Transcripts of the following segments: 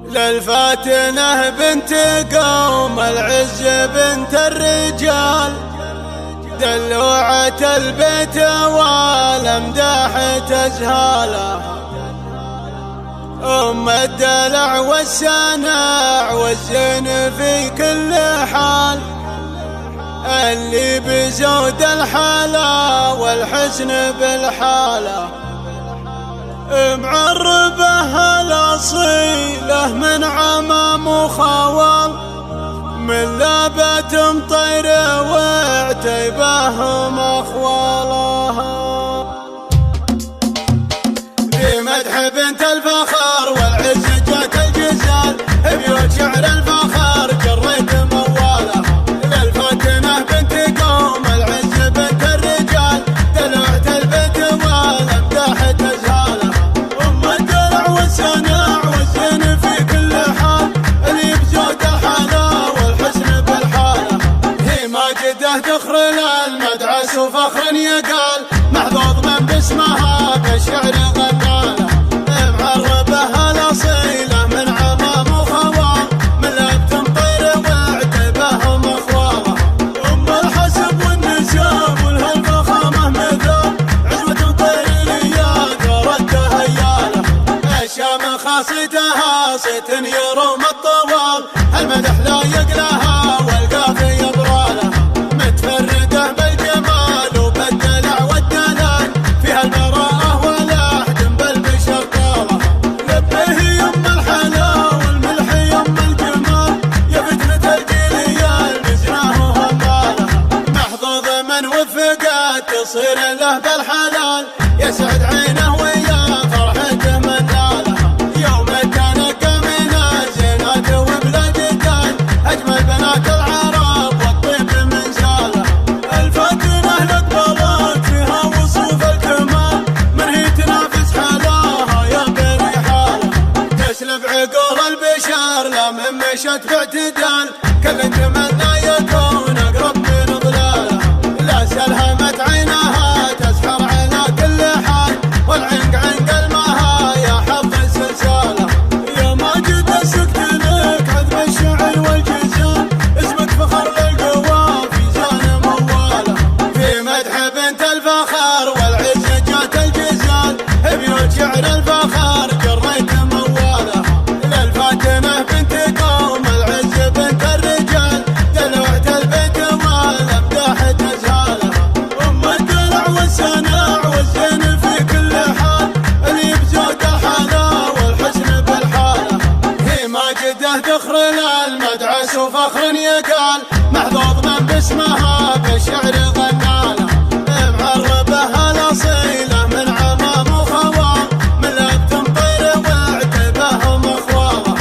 للفاتنة بنت قوم العز بنت الرجال، دلوعة البيت والامداح تزهاله، أم الدلع والسناع والزين في كل حال، اللي بزود الحلا والحسن بالحالة، معربها الأصيلة من عمام وخوال، من لابة مطير وعتيبهم أخوالها، في مدح بنت الفخر والعز جات الجزال، بيوت شعر الفخر جريت موالها، للفاتنة بنت قوم العز بنت الرجال، دلوعة البيت والامداح تزهالها، أم الدلع والسناع والزين في كل حال، اللي بزود الحلا والحسن بالحالة، هي ماجده تخرل المدعس وفخر يقال، محظوظ من باسمها بالشعر غناله، معربها الأصيلة من عمام وخوال، من لابة مطير وعتبهم أخوالها، أم الحسب والنساب والهالفخامة مثال، عزوة مطير الإياد وردها هياله، الشام خاصتها صيت يروم الطوال، المدح لا يقلها والقافي يبرالها، متفردة بالجمال وبالدلع والدلال، فيها البراءة والأحد بالبشر طالها، لبه يم الحلا والملح يم الجمال، يا فتنة الجيل يا المزناه وهمالها، محظوظ من وفقت تصير له بالحلال، يسعد عينه ويا فرحته من نالها، يوم تنقى من الزينات وبلادتان، أجمل بنات العرب والطيب من زالها، الفاتنة لقبلت فيها وصوف الكمال، من هي تنافس حلاها يا بريحالها، تسلب عقول البشر لا من مشت باعتدال، كل تمنى يكون أقرب من ظلالها، لا سلهمت عينها تسحر على كل حال، والعنق عنق المها يا حظ السلسالة، يا ماجد سكت لك عذب الشعر والجزال، اسمك فخر للقوى في زان موالها، في مدح بنت الفخر والعز جات الجزال، بيوت شعر الفخر جريت موالها، للفاتنة بنت قوم العز بنت الرجال، دلوعة البيت والامداح تزهالها، أم الدلع والسناع والزين في كل حال، اللي بزود الحلا والحسن بالحالة، هي ماجده تخرل المدعس وفخر يقال، محظوظ من باسمها بالشعر غناله، معربها الأصيلة من عمام وخوال، من لابة مطير وعتبهم أخوالها،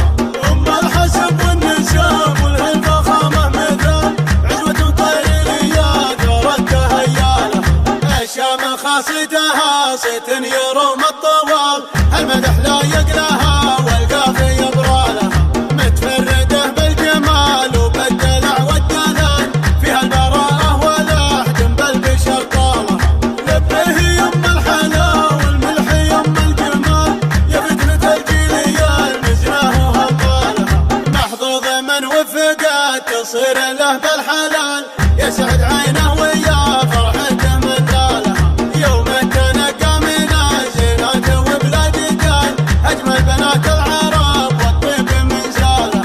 أم الحسب والنساب والهالفخامة مثال، عزوة مطير الإياد وردها هياله، الشام خاصتها صيت يروم الطوال، المدح لا يقلها والقافي يبرالها، متفردة بالجمال وبالدلع والدلال، فيها البراءة والأحد بالبشر طالها، لبه يم الحلا والملح يم الجمال، يا فتنة الجيل يا المزناه وهمالها، محظوظ من وفقت تصير له بالحلال، يسعد عينه ويا فرحته من نالها، يوم تنقى من الزينات وبلادتان، أجمل بنات العرب والطيب من زالها،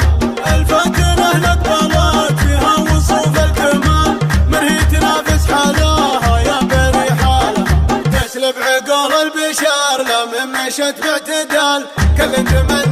الفاتنة لقبلت فيها وصوف الكمال، من هي تنافس حلاها يا بريحالها، تسلب عقول البشر لا من مشت باعتدال، كل تمنى